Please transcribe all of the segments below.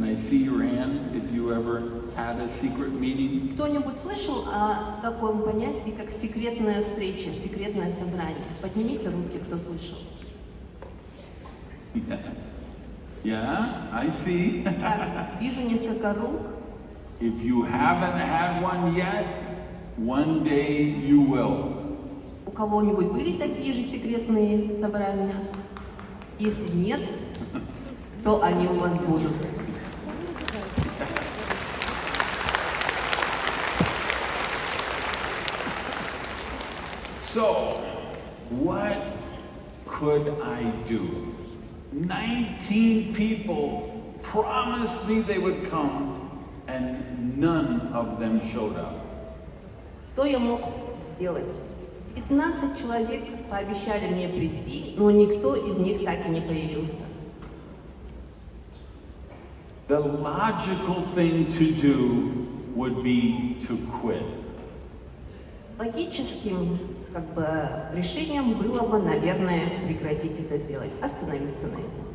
Can I see your hand if you ever had a secret meeting? Кто-нибудь слышал о таком понятии, как секретная встреча, секретное собрание? Поднимите руки, кто слышал. Yeah, I see. Так, вижу несколько рук. If you haven't had one yet, one day you will. У кого-нибудь были такие же секретные собрания? Если нет, то они у вас будут. So, what could I do? 19 people promised me they would come, and none of them showed up. Что я мог сделать? 15 человек пообещали мне прийти, но никто из них так и не появился. The logical thing to do would be to quit. Логическим решением было бы, наверное, прекратить это делать, остановиться на этом.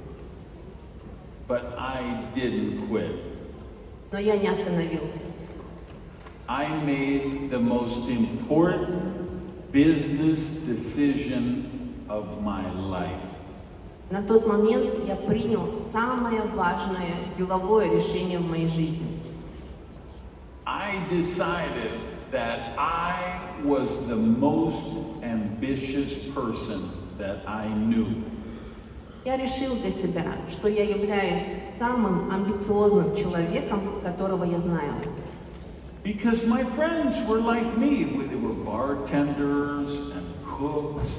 But I didn't quit. Но я не остановился. I made the most important business decision of my life. На тот момент я принял самое важное деловое решение в моей жизни. I decided that I was the most ambitious person that I knew. Я решил для себя, что я являюсь самым амбициозным человеком, которого я знаю. Because my friends were like me. They were bartenders and cooks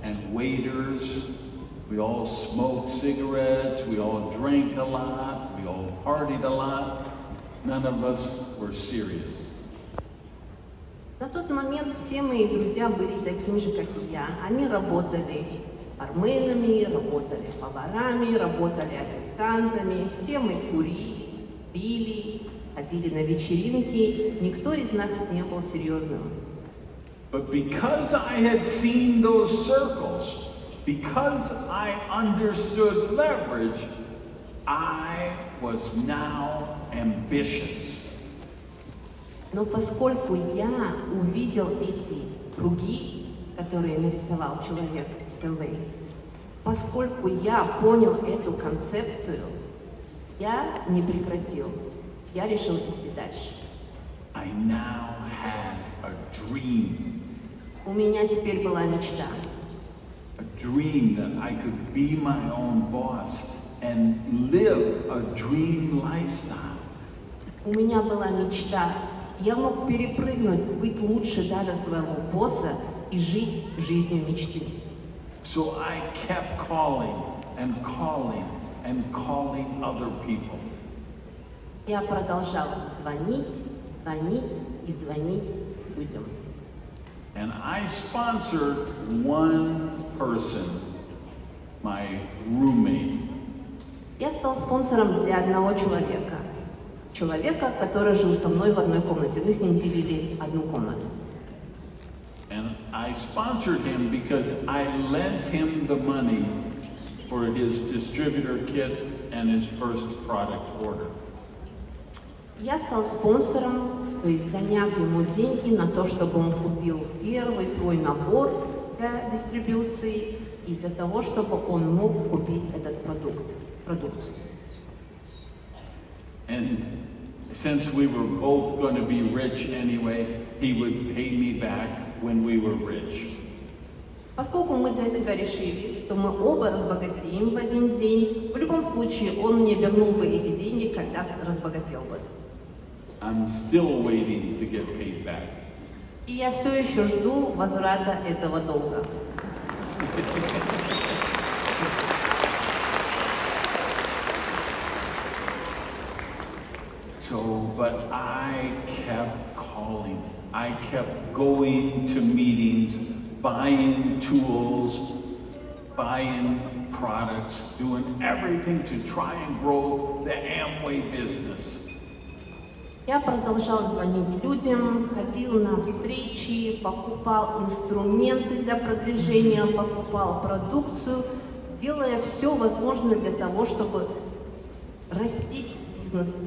and waiters. We all smoked cigarettes, we all drank a lot, we all partied a lot. None of us were serious. На тот момент все мои друзья были такими же, как и я. Они работали барменами, работали поварами, работали официантами. Все мы курили, пили, ходили на вечеринки. Никто из нас не был серьезным. But because I had seen those circles, because I understood leverage, I was now ambitious. Но поскольку я увидел эти круги, которые нарисовал человек в МВ, поскольку я понял эту концепцию, я не прекратил. Я решил идти дальше. I now had a dream. У меня теперь была мечта. A dream that I could be my own boss and live a dream lifestyle. У меня была мечта. Я мог перепрыгнуть, быть лучше даже своего босса и жить жизнью мечты. So I kept calling and calling and calling other people. Я продолжал звонить, звонить и звонить людям. And I sponsored one person, my roommate. Я стал спонсором для одного человека. Человека, который жил со мной в одной комнате. Мы с ним делили одну комнату. And I sponsored him because I lent him the money for his distributor kit and his first product order. Я стал спонсором, то есть заняв ему деньги на то, чтобы он купил первый свой набор для дистрибьюции и для того, чтобы он мог купить этот продукцию. And since we were both going to be rich anyway, he would pay me back when we were rich. Поскольку мы для себя решили, что мы оба разбогатеем в один день, в любом случае он мне вернул бы эти деньги, когда разбогател бы. I'm still waiting to get paid back. И я все еще жду возврата этого долга. So, but I kept calling. I kept going to meetings, buying tools, buying products, doing everything to try and grow the Amway business. Я продолжал звонить людям, ходил на встречи, покупал инструменты для продвижения, покупал продукцию, делая все возможное для того, чтобы растить и бизнес